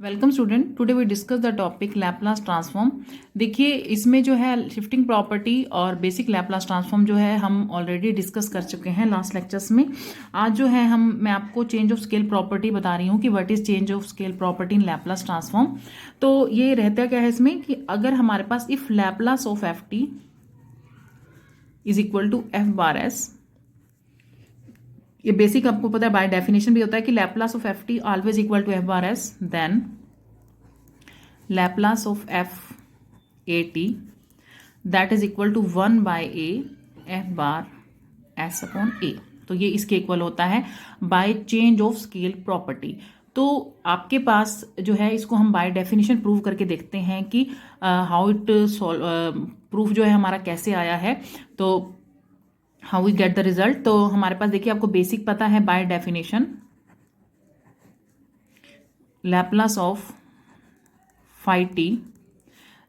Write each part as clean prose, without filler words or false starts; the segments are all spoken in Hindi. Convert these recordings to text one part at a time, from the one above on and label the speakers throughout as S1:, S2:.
S1: Welcome student, today we discuss the topic Laplace transform. देखिए इसमें जो है शिफ्टिंग प्रॉपर्टी और बेसिक लैपलास ट्रांसफॉर्म जो है हम ऑलरेडी डिस्कस कर चुके हैं लास्ट लेक्चर्स में। आज जो है मैं आपको चेंज ऑफ स्केल प्रॉपर्टी बता रही हूँ कि what is change of scale property in Laplace transform. तो ये रहता क्या है इसमें कि अगर हमारे पास if Laplace of f t is equal to f bar s, ये बेसिक आपको पता है, बाय डेफिनेशन भी होता है कि Laplace of f t always equal to f bar s, then Laplace of f a t that is equal to 1 by a f bar s upon ए। तो ये इसके इक्वल होता है by change of scale property. तो आपके पास जो है इसको हम बाय डेफिनेशन प्रूव करके देखते हैं कि हाउ इट प्रूफ जो है हमारा कैसे आया है, तो how we get the result. तो हमारे पास देखिए आपको बेसिक पता है, by definition Laplace of phi t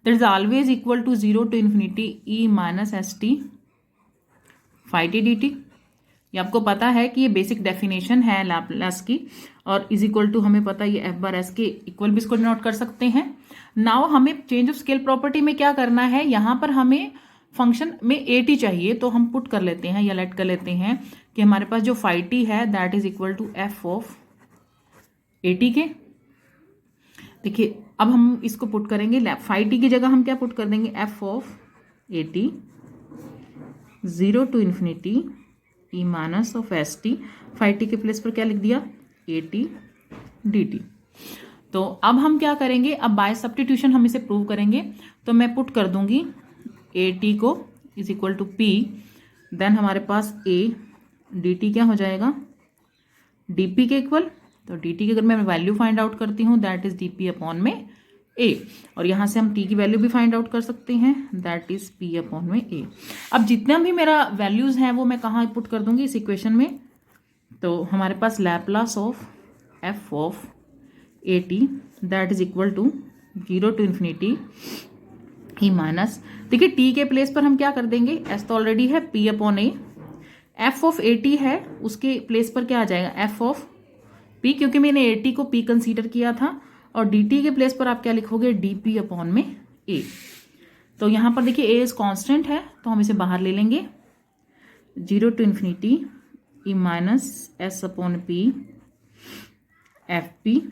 S1: that is always equal to 0 to infinity e minus s t phi t d t. ये आपको पता है कि ये बेसिक डेफिनेशन है लैपलास की, और इज इक्वल टू हमें पता है ये एफ बार एस के इक्वल भी इसको डिनोट कर सकते हैं। नाउ हमें चेंज ऑफ स्केल प्रॉपर्टी में क्या करना है, यहाँ पर हमें फंक्शन में ए टी चाहिए, तो हम पुट कर लेते हैं या लेट कर लेते हैं कि हमारे पास जो फाई टी है that is equal to f of a t के। देखिए अब हम इसको पुट करेंगे, फाई टी की जगह हम क्या पुट कर देंगे, f of a t 0 to infinity e minus of s t, phi t के प्लेस पर क्या लिख दिया, ए टी डी टी। तो अब हम क्या करेंगे, अब बाय सब्स्टिट्यूशन हम इसे प्रूव करेंगे। तो मैं पुट कर दूंगी ए टी को is equal to p, then हमारे पास ए डी टी क्या हो जाएगा, डी पी के इक्वल। तो डी टी की अगर मैं वैल्यू फाइंड आउट करती हूँ that is d p upon में ए, और यहाँ से हम टी की वैल्यू भी फाइंड आउट कर सकते हैं दैट इज पी अपॉन में ए। अब जितना भी मेरा वैल्यूज हैं वो मैं कहाँ पुट कर दूंगी इस इक्वेशन में। तो हमारे पास Laplace of f of a t that is equal to 0 to infinity e minus, देखिए टी के प्लेस पर हम क्या कर देंगे, एस तो ऑलरेडी है, p upon a, f of a t है उसके प्लेस पर क्या आ जाएगा, एफ ऑफ पी, क्योंकि मैंने ए टी को पी कंसीडर किया था, और डी टी के प्लेस पर आप क्या लिखोगे, डी पी अपॉन में ए। तो यहाँ पर देखिए ए इज कॉन्स्टेंट है तो हम इसे बाहर ले लेंगे, 0 to infinity e minus s upon p f p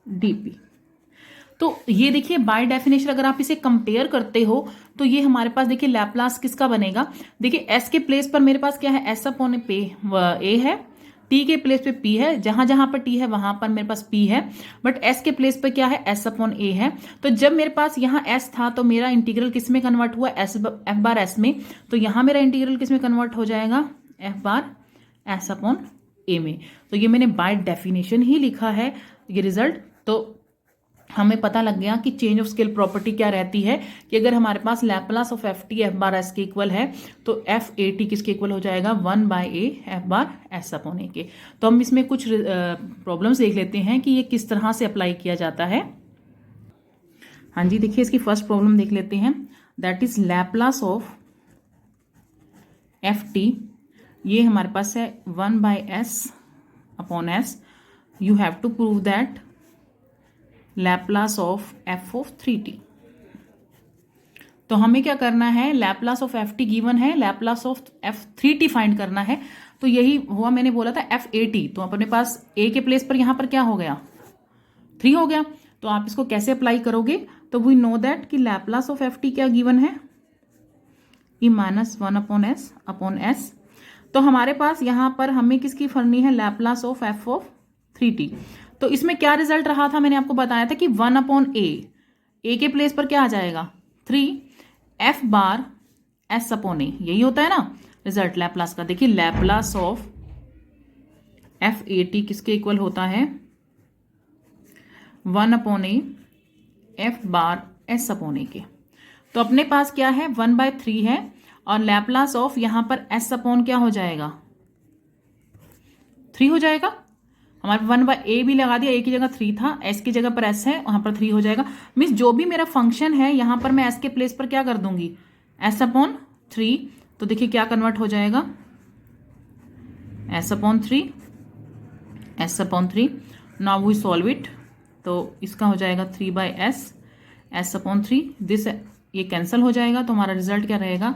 S1: d p. तो ये देखिए बाय डेफिनेशन अगर आप इसे कंपेयर करते हो तो ये हमारे पास देखिए लैपलास किसका बनेगा, देखिए एस के प्लेस पर मेरे पास क्या है, एस अपॉन पे ए है, टी के प्लेस पे पी है, जहां जहां पर टी है वहां पर मेरे पास पी है, बट एस के प्लेस पर क्या है, एस अपॉन ए है। तो जब मेरे पास यहाँ एस था तो मेरा इंटीग्रल किस में कन्वर्ट हुआ, एफ बार एस में, तो यहाँ मेरा इंटीग्रल किस में कन्वर्ट हो जाएगा, एफ बार एस अपॉन ए में। तो ये मैंने बाय डेफिनेशन ही लिखा है ये रिजल्ट। तो हमें पता लग गया कि चेंज ऑफ स्केल प्रॉपर्टी क्या रहती है कि अगर हमारे पास Laplace of f t f bar s के इक्वल है तो एफ ए टी किसके इक्वल हो जाएगा, 1 by a f bar s upon a के। तो हम इसमें कुछ प्रॉब्लम्स देख लेते हैं कि ये किस तरह से अप्लाई किया जाता है। हाँ जी, देखिए इसकी फर्स्ट प्रॉब्लम देख लेते हैं, that is Laplace of f t, ये हमारे पास है 1 by s upon s, you have to prove that Laplace of f of 3t। तो हमें क्या करना है, Laplace of f t given है, Laplace of f 3t find करना है। तो यही हुआ, मैंने बोला था एफ ए टी, तो अपने पास ए के प्लेस पर यहां पर क्या हो गया, 3 हो गया। तो आप इसको कैसे अप्लाई करोगे, तो वी नो दैट कि लैपलास ऑफ एफ टी क्या गिवन है, ई माइनस 1 अपॉन एस। तो हमारे पास यहां पर हमें किसकी फरनी है, Laplace of f of 3t। तो इसमें क्या रिजल्ट रहा था, मैंने आपको बताया था कि 1 अपॉन ए के प्लेस पर क्या आ जाएगा, 3 f bar s upon a, यही होता है ना रिजल्ट लैपलास का। देखिए Laplace of f a t किसके इक्वल होता है, 1 upon a f bar s upon a के। तो अपने पास क्या है, 1 बाय 3 है, और लैपलास ऑफ यहां पर एस अपॉन क्या हो जाएगा, 3 हो जाएगा। हमारे 1 बाय ए भी लगा दिया, ए की जगह 3 था, एस की जगह पर एस है, वहां पर 3 हो जाएगा। मीन्स जो भी मेरा फंक्शन है यहां पर मैं एस के प्लेस पर क्या कर दूंगी, एस अपॉन 3। तो देखिए क्या कन्वर्ट हो जाएगा, s upon 3 s upon 3। Now we solve it, तो इसका हो जाएगा 3/s, s/3, दिस ये कैंसिल हो जाएगा, तो हमारा रिजल्ट क्या रहेगा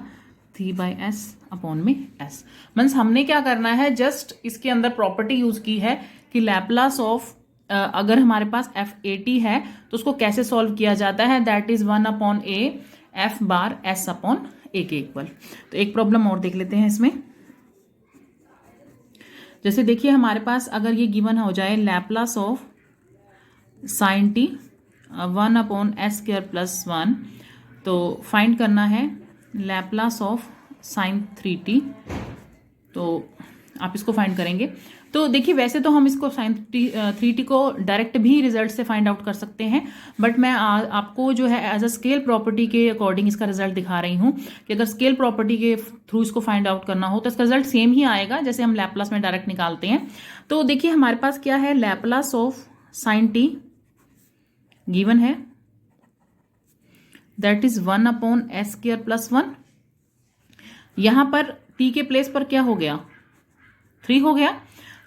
S1: 3/s/s। मीन्स हमने क्या करना है, जस्ट इसके अंदर प्रॉपर्टी यूज की है कि लैप्लास ऑफ अगर हमारे पास f80 है तो उसको कैसे सॉल्व किया जाता है, that is 1/a f bar s/a के इक्वल। तो एक प्रॉब्लम और देख लेते हैं इसमें। जैसे देखिए हमारे पास अगर ये गिवन हो जाए Laplace of sin t 1/s² + 1, तो फाइंड करना है लैप्लास ऑफ sin 3t। तो आप इसको फाइंड करेंगे। तो देखिए वैसे तो हम इसको sin 3t को डायरेक्ट भी रिजल्ट से फाइंड आउट कर सकते हैं, बट मैं आपको जो है एज अ स्केल प्रॉपर्टी के अकॉर्डिंग इसका रिजल्ट दिखा रही हूँ कि अगर स्केल प्रॉपर्टी के थ्रू इसको फाइंड आउट करना हो तो इसका रिजल्ट सेम ही आएगा जैसे हम लैप्लास में डायरेक्ट निकालते हैं। तो देखिए हमारे पास क्या है, Laplace of sin t given है, दैट इज 1/s² + 1। यहां पर t के प्लेस पर क्या हो गया, 3 हो गया।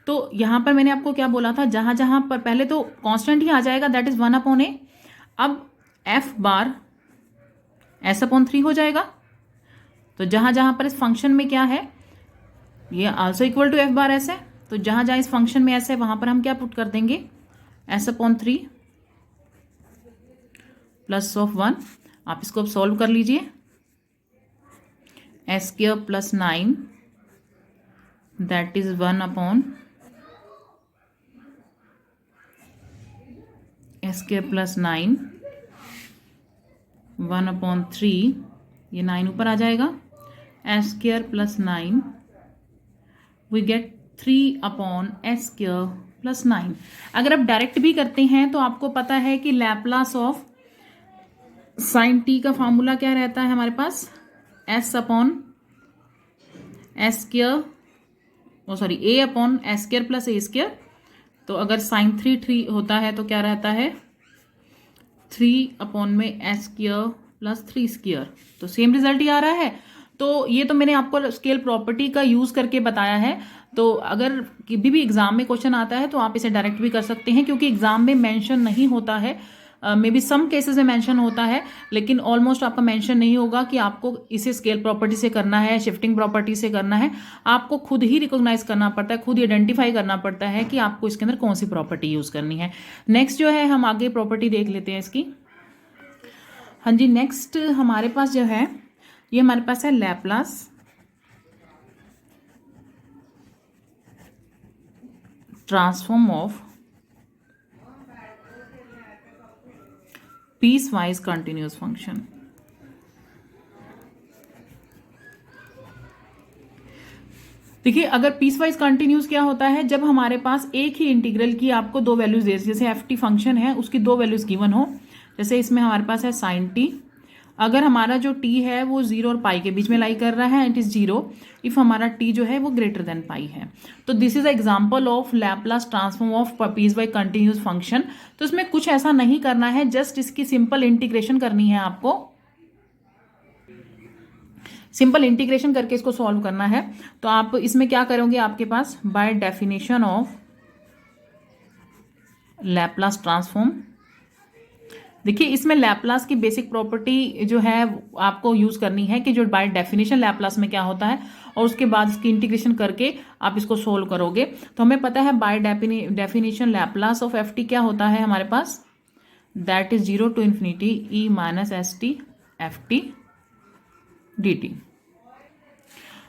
S1: तो यहां पर मैंने आपको क्या बोला था, जहां जहां पर पहले तो कांस्टेंट ही आ जाएगा, दैट इज 1/a। अब f बार s/3 हो जाएगा। तो जहां जहां पर इस फंक्शन में क्या है, ये also equal to f bar s है, तो जहां जहां इस फंक्शन में s है वहां पर हम क्या पुट कर देंगे, s/3 +1। आप इसको अब सॉल्व कर लीजिए, s² + 9 दैट इज 1/s² + 9 1/3, ये 9 ऊपर आ जाएगा, s² + 9 वी गेट 3/s² + 9। अगर आप डायरेक्ट भी करते हैं तो आपको पता है कि लैप्लास ऑफ sin t का फॉर्मूला क्या रहता है हमारे पास, s/s², a/s² + a²। तो अगर sin 3 होता है तो क्या रहता है, 3/s² + 3²। तो सेम रिजल्ट ही आ रहा है। तो ये तो मैंने आपको स्केल प्रॉपर्टी का यूज करके बताया है। तो अगर कभी भी एग्जाम में क्वेश्चन आता है तो आप इसे डायरेक्ट भी कर सकते हैं, क्योंकि एग्जाम में मेंशन नहीं होता है, मे बी सम केसेस में मेंशन होता है, लेकिन ऑलमोस्ट आपका मेंशन नहीं होगा कि आपको इसे स्केल प्रॉपर्टी से करना है, शिफ्टिंग प्रॉपर्टी से करना है। आपको खुद ही रिकॉग्नाइज करना पड़ता है, खुद ही आइडेंटिफाई करना पड़ता है कि आपको इसके अंदर कौन सी प्रॉपर्टी यूज करनी है। नेक्स्ट जो है हम आगे प्रॉपर्टी देख लेते हैं इसकी। हाँ जी, नेक्स्ट हमारे पास जो है, ये हमारे पास है Laplace transform of piece wise continuous function. देखिए अगर पीस वाइज कंटिन्यूस क्या होता है, जब हमारे पास एक ही इंटीग्रल की आपको दो वैल्यूज दे, जैसे एफ टी फंक्शन है उसकी दो वैल्यूज गिवन हो, जैसे इसमें हमारे पास है साइन टी। अगर हमारा जो t है वो 0 और पाई के बीच में लाई कर रहा है, इट इज 0 इफ हमारा t जो है वो ग्रेटर देन पाई है। तो this is example of Laplace transform of piece by continuous function. तो इसमें कुछ ऐसा नहीं करना है, जस्ट इसकी सिंपल इंटीग्रेशन करनी है आपको, सिंपल इंटीग्रेशन करके इसको सॉल्व करना है। तो आप इसमें क्या करोगे, आपके पास by definition of Laplace transform, देखिए इसमें लैप्लास की बेसिक प्रॉपर्टी जो है आपको यूज करनी है कि जो बाय डेफिनेशन लैप्लास में क्या होता है, और उसके बाद इसकी इंटीग्रेशन करके आप इसको सोल्व करोगे। तो हमें पता है by definition Laplace of f t क्या होता है हमारे पास, that is 0 to ∞ e minus s t f t d t.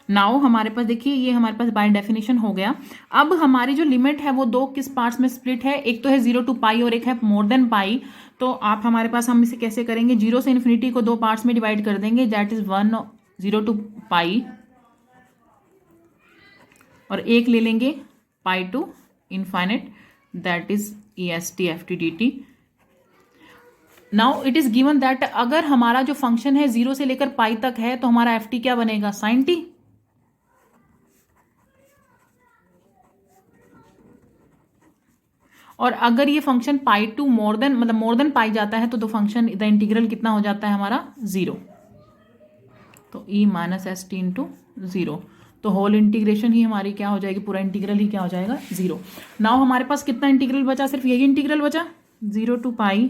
S1: Now हमारे पास देखिए ये हमारे पास बाय डेफिनेशन हो गया। अब हमारी जो लिमिट है वो दो किस पार्ट्स में स्प्लिट है, एक तो है 0 to पाई और एक है मोर देन पाई। तो आप हमारे पास हम इसे कैसे करेंगे, 0 से इन्फिनिटी को दो पार्ट्स में डिवाइड कर देंगे, दैट इज 0 to पाई, और एक ले लेंगे pi to infinite, that is e s t f t d t. Now it is given that अगर हमारा जो फंक्शन है 0 से लेकर पाई तक है तो हमारा एफ टी क्या बनेगा, साइन टी। और अगर ये function pi to more than pi जाता है तो फंक्शन द इंटीग्रल कितना हो जाता है हमारा 0, तो e minus s T into 0। तो होल इंटीग्रेशन ही हमारी क्या हो जाएगी, पूरा इंटीग्रल ही क्या हो जाएगा 0। नाउ हमारे पास कितना इंटीग्रल बचा, सिर्फ यही इंटीग्रल बचा, 0 to pi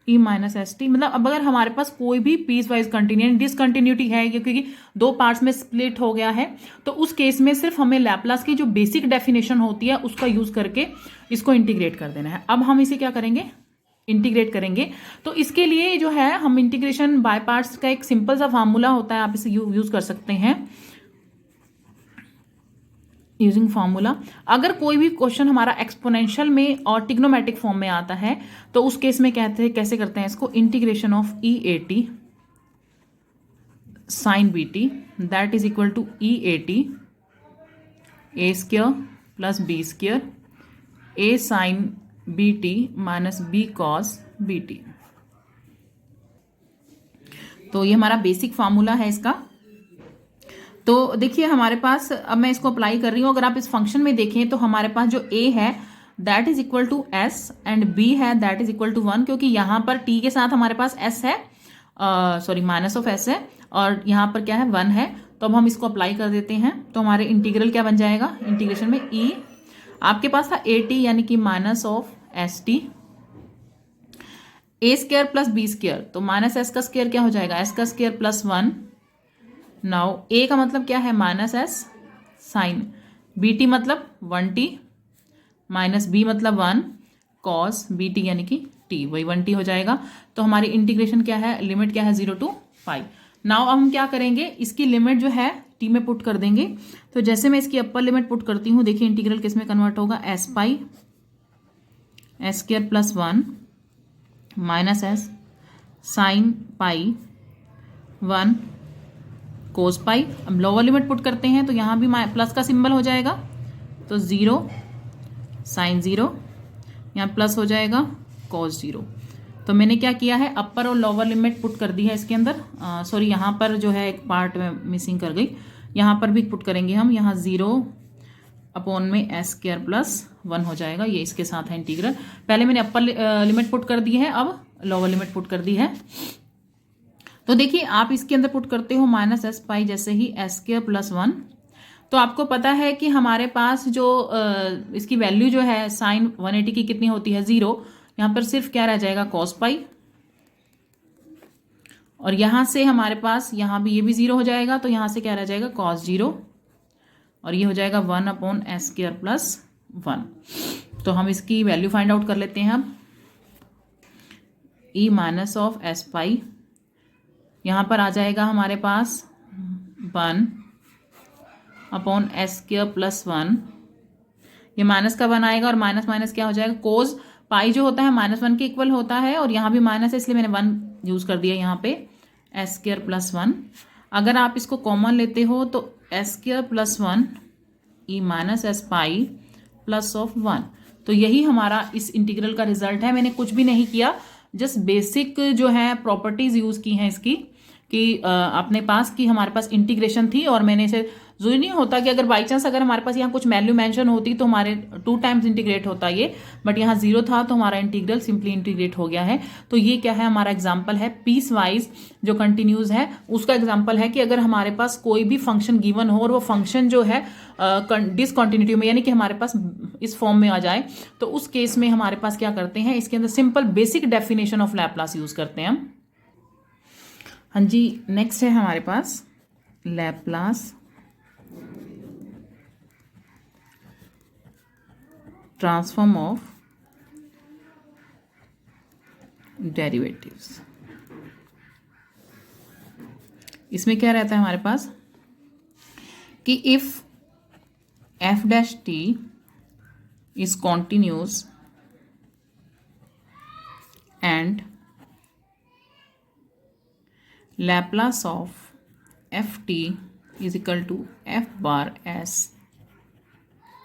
S1: E minus s T. मतलब अब अगर हमारे पास कोई भी पीस वाइज कंटिन्यूटी डिसकंटिन्यूटी है क्योंकि दो पार्ट्स में स्प्लिट हो गया है, तो उस केस में सिर्फ हमें लैप्लास की जो बेसिक डेफिनेशन होती है उसका यूज करके इसको इंटीग्रेट कर देना है। अब हम इसे क्या करेंगे, इंटीग्रेट करेंगे। तो इसके लिए जो है हम इंटीग्रेशन बाय पार्ट्स का एक सिंपल सा फार्मूला होता है, आप इसे यूज कर सकते हैं यूजिंग फार्मूला। अगर कोई भी क्वेश्चन हमारा एक्सपोनेंशियल में और ट्रिग्नोमेट्रिक फॉर्म में आता है तो उस केस में कहते हैं कैसे करते हैं इसको, integration of e a t sine b t that is equal to e a t a square plus b square a sine b t minus b cos b t. तो ये हमारा बेसिक फार्मूला है इसका। तो देखिए हमारे पास, अब मैं इसको अप्लाई कर रही हूँ। अगर आप इस फंक्शन में देखें तो हमारे पास जो a है that is equal to s and b है दैट इज इक्वल टू 1, क्योंकि यहाँ पर t के साथ हमारे पास s है, सॉरी माइनस ऑफ s है, और यहाँ पर क्या है 1 है। तो अब हम इसको अप्लाई कर देते हैं। तो हमारे इंटीग्रल क्या बन जाएगा, इंटीग्रेशन में e आपके पास था a t यानी कि minus of s t a square plus b square, तो माइनस एस का स्क्वायर क्या हो जाएगा, एस का स्क्वायर प्लस 1। नाउ ए का मतलब क्या है minus s sine b t मतलब 1t माइनस बी मतलब 1 कॉस बी टी यानी कि टी, वही 1t हो जाएगा। तो हमारी इंटीग्रेशन क्या है, लिमिट क्या है 0 to पाई। नाउ अब हम क्या करेंगे, इसकी लिमिट जो है टी में पुट कर देंगे। तो जैसे मैं इसकी अपर लिमिट पुट करती हूँ, देखिए इंटीग्रल किस में कन्वर्ट होगा, s pi s square plus 1 minus s sine pi 1 cos pi. अब लोअर लिमिट पुट करते हैं तो यहाँ भी प्लस का सिंबल हो जाएगा, तो 0 साइन 0, यहाँ प्लस हो जाएगा कोस 0। तो मैंने क्या किया है, अपर और लोअर लिमिट पुट कर दी है इसके अंदर। सॉरी यहाँ पर जो है एक पार्ट में मिसिंग कर गई, यहाँ पर भी पुट करेंगे हम। यहाँ 0 अपॉन में एस स्क्वायर प्लस 1 हो जाएगा, ये इसके साथ है इंटीग्रल। पहले मैंने अपर लिमिट पुट कर दी है, अब लोअर लिमिट पुट कर दी है। तो देखिए आप इसके अंदर पुट करते हो माइनस एस पाई जैसे ही एस स्क्वायर प्लस 1, तो आपको पता है कि हमारे पास जो इसकी वैल्यू जो है साइन 180 की कितनी होती है 0, यहाँ पर सिर्फ क्या रह जाएगा कॉस पाई, और यहाँ से हमारे पास यहाँ भी ये भी 0 हो जाएगा, तो यहाँ से क्या रह जाएगा कॉस 0, और ये हो जाएगा 1 अपॉन एस स्क्वायर प्लस 1। तो हम इसकी वैल्यू फाइंड आउट कर लेते हैं अब। ई माइनस ऑफ एस पाई यहाँ पर आ जाएगा हमारे पास 1 अपॉन एस स्क्वायर प्लस 1, ये माइनस का 1 आएगा और माइनस माइनस क्या हो जाएगा, कोस पाई जो होता है माइनस 1 के इक्वल होता है, और यहाँ भी माइनस है इसलिए मैंने 1 यूज कर दिया यहाँ पे, एस स्क्वायर प्लस 1। अगर आप इसको कॉमन लेते हो तो S square plus 1 E minus S pi plus of 1। तो यही हमारा इस इंटीग्रल का रिजल्ट है। मैंने कुछ भी नहीं किया, जस्ट बेसिक जो है प्रॉपर्टीज यूज की हैं इसकी, कि अपने पास कि हमारे पास इंटीग्रेशन थी, और मैंने इसे जरूरी नहीं होता कि अगर बाई चांस अगर हमारे पास यहाँ कुछ वैल्यू मेंशन होती तो हमारे 2 टाइम्स इंटीग्रेट होता ये, बट यहाँ 0 था तो हमारा इंटीग्रल सिंपली इंटीग्रेट हो गया है। तो ये क्या है, हमारा एग्जांपल है पीस वाइज जो कंटिन्यूज है उसका एग्जांपल है कि अगर हमारे पास कोई भी फंक्शन गिवन हो और वो फंक्शन जो है डिसकंटिन्यूटी में यानी कि हमारे पास इस फॉर्म में आ जाए, तो उस केस में हमारे पास क्या करते हैं, इसके अंदर simple basic definition of Laplace use करते हैं हम। हाँ जी, नेक्स्ट है हमारे पास लैप्लास ट्रांसफॉर्म ऑफ डेरिवेटिव्स। इसमें क्या रहता है हमारे पास कि if F dash T is continuous and Laplace of ft is equal to f bar s,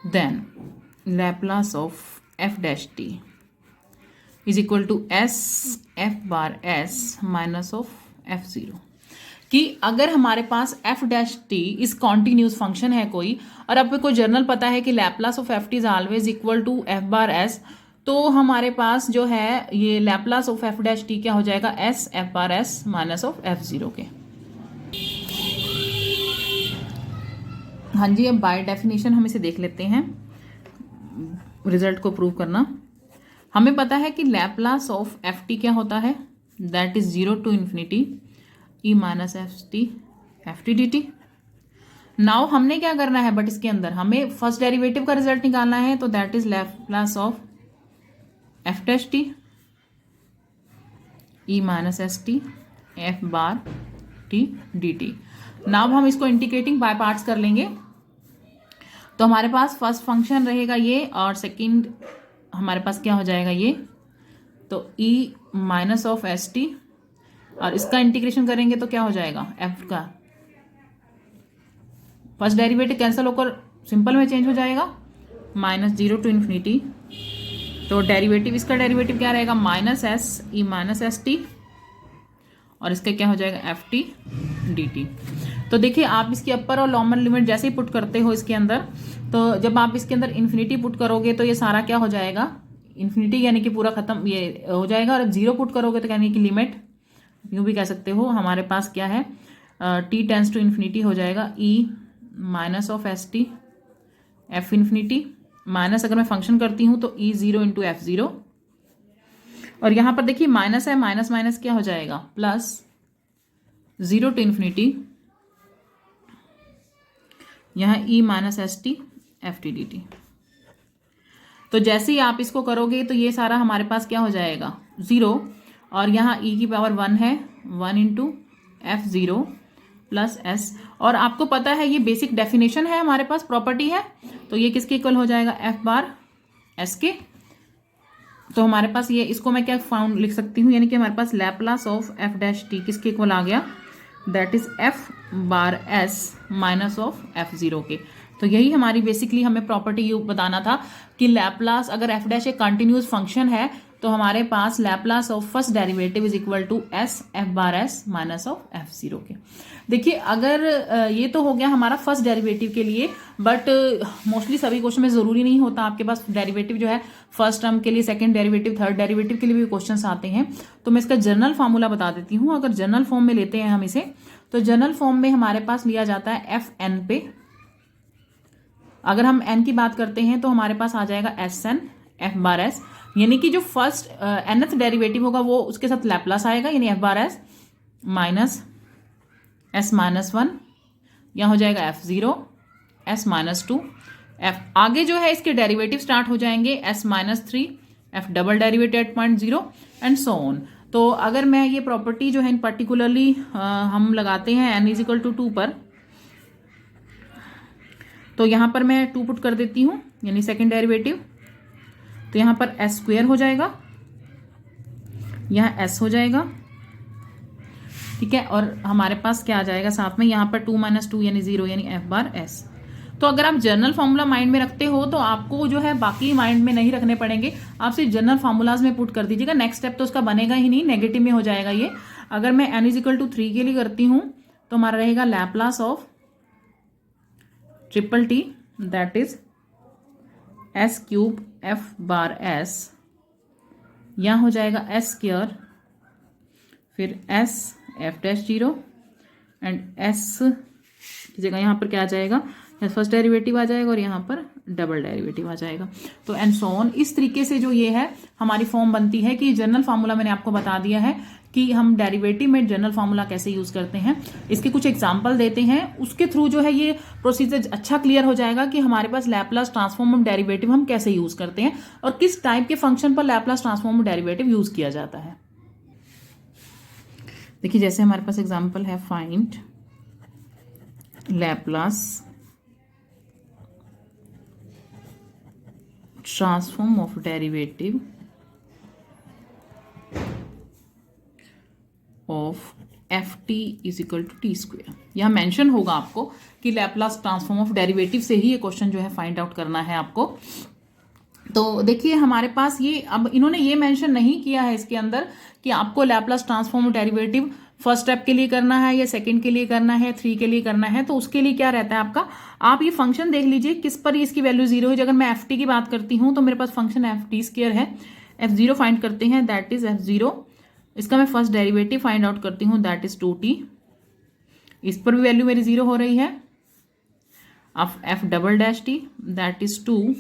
S1: then Laplace of f dash t is equal to s f bar s minus of f0। कि अगर हमारे पास f डैश टी इस कॉन्टिन्यूस फंक्शन है कोई, और आपको कोई जर्नल पता है कि Laplace of ft is always equal to f bar s, तो हमारे पास जो है ये Laplace of f dash t क्या हो जाएगा, s f bar s minus of f0 के। हाँ जी, अब बाय डेफिनेशन हम इसे देख लेते हैं, रिजल्ट को प्रूव करना। हमें पता है कि लैप्लास ऑफ एफ टी क्या होता है, that is 0 to infinity E minus F t d t. Now हमने क्या करना है, बट इसके अंदर हमें फर्स्ट डेरिवेटिव का रिजल्ट निकालना है, तो that is Laplace of f dash T E minus s t f bar T d t. Now हम इसको इंटीग्रेटिंग बाय पार्ट्स कर लेंगे, तो हमारे पास फर्स्ट फंक्शन रहेगा ये, और सेकंड हमारे पास क्या हो जाएगा ये, तो ई माइनस ऑफ एस टी, और इसका इंटीग्रेशन करेंगे तो क्या हो जाएगा, एफ का फर्स्ट डेरिवेटिव कैंसिल होकर सिंपल में चेंज हो जाएगा, -0 to infinity। तो डेरिवेटिव, इसका डेरिवेटिव क्या रहेगा, minus S E minus s T, और इसका क्या हो जाएगा एफ टी डी टी। तो देखिए आप इसकी अपर और लोअर लिमिट जैसे ही पुट करते हो इसके अंदर, तो जब आप इसके अंदर इन्फिनिटी पुट करोगे तो ये सारा क्या हो जाएगा, इन्फिनिटी यानी कि पूरा खत्म ये हो जाएगा, और 0 पुट करोगे तो यानी कि लिमिट, यूँ भी कह सकते हो, हमारे पास क्या है t टेंस टू इन्फिनिटी हो जाएगा e minus of s t F infinity, minus अगर मैं फंक्शन करती हूँ तो E0 इंटू एफ ज़ीरो, और यहाँ पर देखिए माइनस है, माइनस माइनस क्या हो जाएगा प्लस 0 to इन्फिनिटी, यहाँ e minus s t f t d T. तो जैसे ही आप इसको करोगे तो ये सारा हमारे पास क्या हो जाएगा 0, और यहाँ e की पावर 1 है, 1 into F zero plus S, और आपको पता है ये बेसिक डेफिनेशन है, हमारे पास प्रॉपर्टी है, तो ये किसके इक्वल हो जाएगा एफ बार एस के। तो हमारे पास ये, इसको मैं क्या फाउंड लिख सकती हूँ, यानी कि हमारे पास Laplace of f dash t किसके इक्वल आ गया, that is f bar s minus of f zero के। तो यही हमारी बेसिकली हमें प्रॉपर्टी यू बताना था कि लैप्लास, अगर एफ डैश एक कंटिन्यूस फंक्शन है तो हमारे पास Laplace of first derivative is equal to s f bar s minus of f zero के। देखिए अगर ये तो हो गया हमारा फर्स्ट डेरिवेटिव के लिए, बट मोस्टली सभी क्वेश्चन में ज़रूरी नहीं होता आपके पास डेरिवेटिव जो है फर्स्ट टर्म के लिए, सेकंड डेरिवेटिव, थर्ड डेरिवेटिव के लिए भी क्वेश्चंस आते हैं। तो मैं इसका जनरल फार्मूला बता देती हूँ। अगर जनरल फॉर्म में लेते हैं हम इसे, तो जनरल फॉर्म में हमारे पास लिया जाता है एफ एन पे। अगर हम एन की बात करते हैं तो हमारे पास आ जाएगा s n f bar s, यानी कि जो फर्स्ट nth डेरिवेटिव होगा वो उसके साथ लैप्लास आएगा, यानी F bar s minus S minus 1, यहाँ हो जाएगा F zero S minus 2, F आगे जो है इसके डेरिवेटिव स्टार्ट हो जाएंगे S minus 3 F double derivative eight 0.0 and so on. तो अगर मैं ये प्रॉपर्टी जो है इन पर्टिकुलरली हम लगाते हैं n इज इक्वल टू 2 पर, तो यहाँ पर मैं 2 पुट कर देती हूँ, यानी सेकेंड डेरिवेटिव, तो यहाँ पर एस स्क्वेयर हो जाएगा, यहाँ एस हो जाएगा, ठीक है, और हमारे पास क्या आ जाएगा साथ में, यहाँ पर 2 माइनस 2 यानी 0, यानी एफ बार एस। तो अगर आप जनरल फार्मूला माइंड में रखते हो तो आपको जो है बाकी माइंड में नहीं रखने पड़ेंगे, आप सिर्फ जनरल फार्मूलाज में पुट कर दीजिएगा। नेक्स्ट स्टेप तो उसका बनेगा ही नहीं, नेगेटिव में हो जाएगा ये। अगर मैं n इज इक्वल टू 3 के लिए करती हूँ तो हमारा रहेगा Laplace of triple T, that is S cube F bar S, यहाँ हो जाएगा एस स्क्वायर, फिर S F dash zero and S की जगह यहाँ पर क्या आ जाएगा, फर्स्ट डेरिवेटिव आ जाएगा और यहाँ पर डबल डेरिवेटिव आ जाएगा, तो एंड सो ऑन। इस तरीके से जो ये है हमारी फॉर्म बनती है कि जनरल फार्मूला मैंने आपको बता दिया है कि हम डेरिवेटिव में जनरल फार्मूला कैसे यूज करते हैं। इसके कुछ एग्जांपल देते हैं, उसके थ्रू जो है ये प्रोसीजर अच्छा क्लियर हो जाएगा कि हमारे पास लैप्लास ट्रांसफॉर्म डेरिवेटिव हम कैसे यूज करते हैं और किस टाइप के फंक्शन पर लैप्लास ट्रांसफॉर्म डेरिवेटिव यूज किया जाता है। देखिए जैसे हमारे पास एग्जाम्पल है, find Laplace transform of derivative of f t is equal to t square. यह मेंशन होगा आपको कि लैप्लास ट्रांसफॉर्म ऑफ डेरिवेटिव से ही ये क्वेश्चन जो है फाइंड आउट करना है आपको। तो देखिए हमारे पास ये, अब इन्होंने ये मेंशन नहीं किया है इसके अंदर कि आपको Laplace transform of derivative first step के लिए करना है या सेकंड के लिए करना है, 3 के लिए करना है। तो उसके लिए क्या रहता है आपका, आप ये फंक्शन देख लीजिए किस पर इसकी वैल्यू 0 है। अगर मैं एफ टी की बात करती हूँ तो मेरे पास फंक्शन एफ टी स्क्वायर है, एफ जीरो फाइंड करते हैं, दैट इज एफ जीरो, इसका मैं फर्स्ट डेरिवेटिव फाइंड आउट करती हूँ, दैट इज 2t, इस पर भी वैल्यू मेरी 0 हो रही है। अब F double dash T that is 2,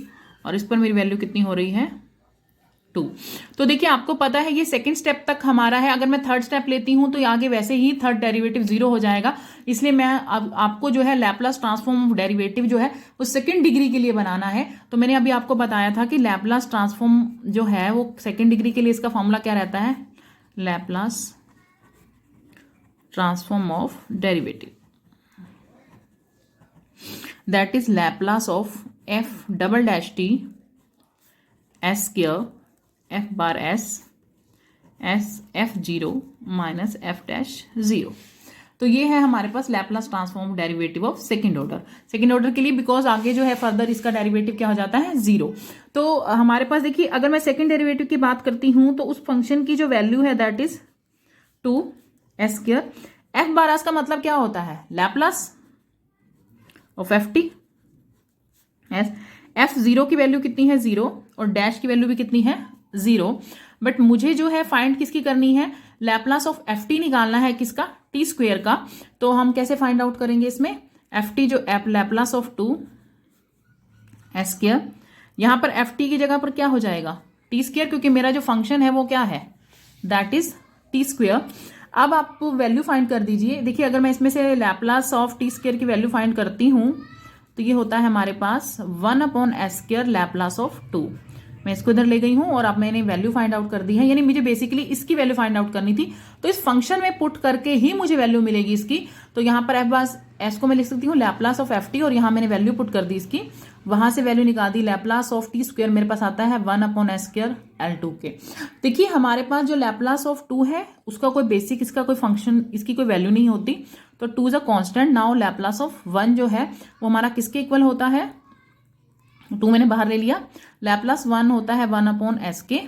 S1: और इस पर मेरी वैल्यू कितनी हो रही है 2। तो देखिए आपको पता है ये सेकंड स्टेप तक हमारा है, अगर मैं थर्ड स्टेप लेती हूं तो आगे वैसे ही थर्ड डेरिवेटिव 0 हो जाएगा। इसलिए मैं अब आपको जो है लैप्लास ट्रांसफॉर्म डेरिवेटिव जो है वो सेकंड डिग्री के लिए बनाना है। तो मैंने अभी आपको बताया था कि लैप्लास ट्रांसफॉर्म जो है वो सेकंड डिग्री के लिए इसका फॉर्मूला क्या रहता है, Laplace transform of derivative, that is Laplace of f double dash t s square f bar s f zero minus f dash zero. तो ये है हमारे पास Laplace transform derivative of second order के लिए, बिकॉज आगे जो है फर्दर इसका डेरिवेटिव क्या हो जाता है, 0। तो हमारे पास देखिए अगर मैं सेकंड डेरिवेटिव की बात करती हूं तो उस फंक्शन की जो वैल्यू है that is 2 S square f bar S का मतलब क्या होता है, Laplace of f T S. F zero की वैल्यू कितनी है, 0, और डैश की वैल्यू भी कितनी है, 0। बट मुझे जो है फाइंड किसकी करनी है, लैप्लास ऑफ एफ टी निकालना है, किसका, टी स्क्वेयर का। तो हम कैसे फाइंड आउट करेंगे इसमें, एफ टी जो लैप्लास ऑफ 2 एस स्क्वायर, यहां पर एफ टी की जगह पर क्या हो जाएगा, टी स्क्वेयर, क्योंकि मेरा जो फंक्शन है वो क्या है, दैट इज टी स्क्वेयर। अब आप वैल्यू फाइंड कर दीजिए। देखिए अगर मैं इसमें से लैप्लास ऑफ टी स्क्वेयर की वैल्यू फाइंड करती हूं तो ये होता है हमारे पास 1/s² लैप्लास ऑफ 2। मैं इसको इधर ले गई हूं और अब मैंने वैल्यू फाइंड आउट कर दी है, यानी मुझे बेसिकली इसकी वैल्यू फाइंड आउट करनी थी। तो इस फंक्शन में पुट करके ही मुझे वैल्यू मिलेगी इसकी। तो यहां पर एस को मैं लिख सकती हूँ लैप्लास ऑफ एफ टी, और यहां मैंने वैल्यू पुट कर दी इसकी, वहां से वैल्यू निकाल दी, लैप्लास ऑफ टी स्क्वायर मेरे पास आता है 1/s² L2 के। देखिए हमारे पास जो लैप्लास ऑफ 2 है उसका कोई बेसिक, इसका कोई फंक्शन, इसकी कोई वैल्यू नहीं होती, तो 2 is a constant. Now Laplace of 1 जो है वो हमारा किसके इक्वल होता है, 2 मैंने बाहर ले लिया, लैप्लास 1 होता है 1/s के,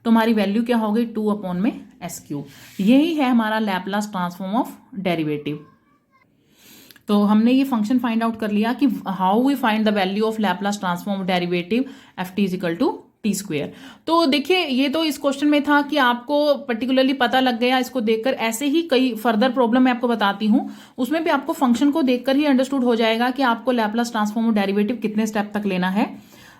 S1: तो हमारी वैल्यू क्या हो गई, 2/s³। यही है हमारा लैप्लास ट्रांसफॉर्म ऑफ डेरिवेटिव। तो हमने ये फंक्शन फाइंड आउट कर लिया कि how we find the value of Laplace transform of derivative f t is equal to t square. तो देखिए ये तो इस क्वेश्चन में था कि आपको पर्टिकुलरली पता लग गया इसको देखकर। ऐसे ही कई फर्दर प्रॉब्लम मैं आपको बताती हूँ, उसमें भी आपको फंक्शन को देखकर ही अंडरस्टूड हो जाएगा कि आपको लैप्लास ट्रांसफॉर्म ऑफ डेरिवेटिव कितने स्टेप तक लेना है।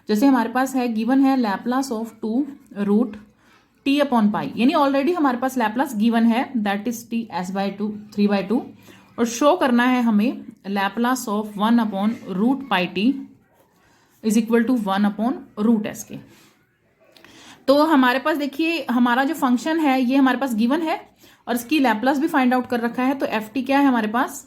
S1: जैसे हमारे पास है गिवन है लैप्लास ऑफ 2√t/π, यानी ऑलरेडी हमारे पास लैप्लास गिवन है, दैट इज टी s/2 3/2, और शो करना है हमें Laplace of 1/√πt is equal to 1/√s के। तो हमारे पास देखिए हमारा जो फंक्शन है ये हमारे पास गिवन है और इसकी लैप्लास भी फाइंड आउट कर रखा है। तो एफ टी क्या है हमारे पास,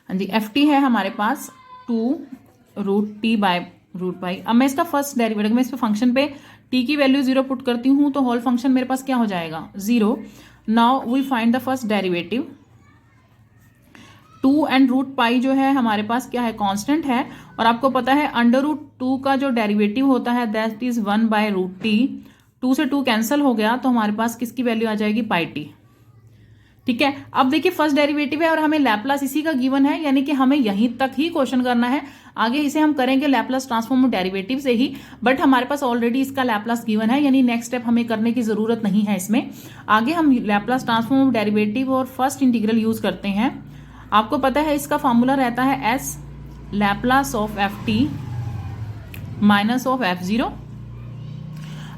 S1: हाँ जी एफ टी है हमारे पास 2√t/√π। अब मैं इसका फर्स्ट डेरिवेटिव, मैं इस फंक्शन पे t की वैल्यू 0 पुट करती हूँ तो होल फंक्शन मेरे पास क्या हो जाएगा, 0। Now we find the first derivative. 2 and √π जो है हमारे पास क्या है, कांस्टेंट है, और आपको पता है √2 का जो डेरिवेटिव होता है दैट इज 1/√t। 2 से 2 कैंसिल हो गया तो हमारे पास किसकी वैल्यू आ जाएगी, πt। ठीक है, अब देखिए फर्स्ट डेरिवेटिव है और हमें लैप्लास इसी का गिवन है, यानी कि हमें यहीं तक ही क्वेश्चन करना है। आगे इसे हम करेंगे लैप्लास ट्रांसफॉर्म डेरिवेटिव से ही, बट हमारे पास ऑलरेडी इसका लैप्लास गिवन है, यानी नेक्स्ट स्टेप हमें करने की जरूरत नहीं है इसमें। आगे हम लैप्लास ट्रांसफॉर्म डेरिवेटिव और फर्स्ट इंटीग्रल यूज करते हैं। आपको पता है इसका फॉर्मूला रहता है S Laplace of f T minus of f0।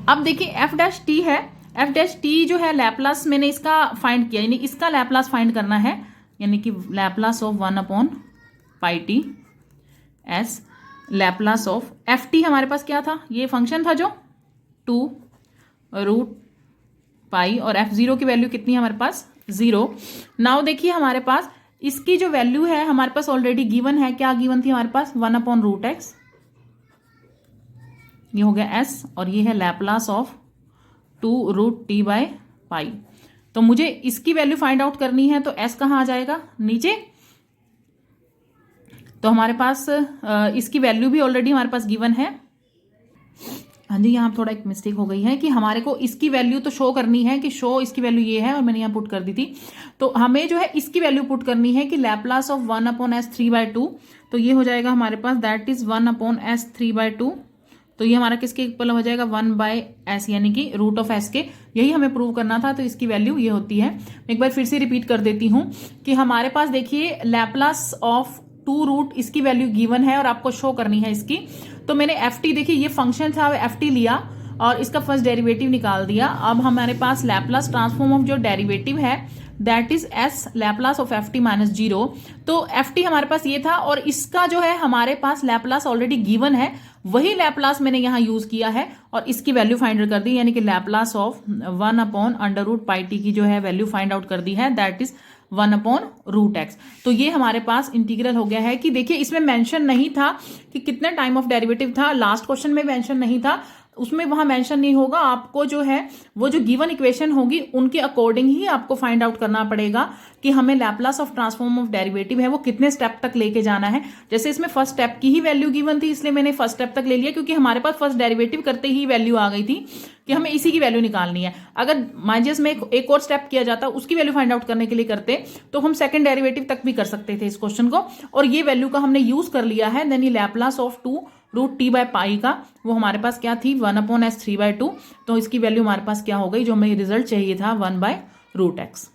S1: अब देखिए एफ डैश टी है, एफ डैश टी जो है लैप्लास मैंने इसका फाइंड किया, यानी इसका लैप्लास फाइंड करना है, यानी कि Laplace of 1/πt S Laplace of f T हमारे पास क्या था, ये फंक्शन था जो 2√π, और f0 की वैल्यू कितनी है हमारे पास, 0। नाउ देखिए हमारे पास इसकी जो वैल्यू है हमारे पास ऑलरेडी गिवन है, क्या गिवन थी हमारे पास, 1/√x, ये हो गया s, और ये है लैप्लास ऑफ 2√t/π। तो मुझे इसकी वैल्यू फाइंड आउट करनी है, तो s कहाँ आ जाएगा, नीचे। तो हमारे पास इसकी वैल्यू भी ऑलरेडी हमारे पास गिवन है। हाँ जी, यहाँ थोड़ा एक मिस्टेक हो गई है कि हमारे को इसकी वैल्यू तो शो करनी है कि शो इसकी वैल्यू ये है, और मैंने यहाँ पुट कर दी थी। तो हमें जो है इसकी वैल्यू पुट करनी है कि लैप्लास ऑफ 1/s3/2, तो ये हो जाएगा हमारे पास दैट इज 1/s3/2। तो ये हमारा किसके इक्वल हो जाएगा, 1/s, यानी कि रूट ऑफ s के। यही हमें प्रूव करना था, तो इसकी वैल्यू ये होती है। एक बार फिर से रिपीट कर देती हूँ कि हमारे पास देखिए लैप्लास ऑफ 2 रूट इसकी वैल्यू गिवन है और आपको शो करनी है इसकी। तो मैंने एफ टी, देखिए ये फंक्शन था, एफ टी लिया और इसका फर्स्ट डेरिवेटिव निकाल दिया। अब हमारे पास लैपलास ट्रांसफॉर्म ऑफ जो डेरिवेटिव है that is S Laplace of f T minus zero. तो एफ टी हमारे पास ये था और इसका जो है हमारे पास लैपलास ऑलरेडी गिवन है, वही लैपलास मैंने यहां यूज किया है और इसकी वैल्यू फाइंड आउट कर दी, यानी कि लैपलास ऑफ 1/√πt की जो है वैल्यू फाइंड आउट कर दी है, दैट इज 1/√x। तो ये हमारे पास इंटीग्रल हो गया है। कि देखिए इसमें मेंशन नहीं था कि कितने टाइम ऑफ डेरिवेटिव था, लास्ट क्वेश्चन में मेंशन नहीं था, उसमें वहां मेंशन नहीं होगा। आपको जो है वो जो गिवन इक्वेशन होगी उनके अकॉर्डिंग ही आपको फाइंड आउट करना पड़ेगा कि हमें Laplace of transform of derivative है वो कितने स्टेप तक लेके जाना है। जैसे इसमें फर्स्ट स्टेप की ही वैल्यू गिवन थी, इसलिए मैंने फर्स्ट स्टेप तक ले लिया, क्योंकि हमारे पास फर्स्ट डेरिवेटिव करते ही वैल्यू आ गई थी कि हमें इसी की वैल्यू निकालनी है। अगर माइनस में एक और स्टेप किया जाता, उसकी वैल्यू फाइंड आउट करने के लिए करते, तो हम सेकंड डेरिवेटिव तक भी कर सकते थे इस क्वेश्चन को, और ये वैल्यू का हमने यूज कर लिया है। देन ये लैपलास ऑफ 2√t/π का वो हमारे पास क्या थी 1/s3/2, तो इसकी वैल्यू हमारे पास क्या हो गई, जो हमें रिजल्ट चाहिए था 1/√x।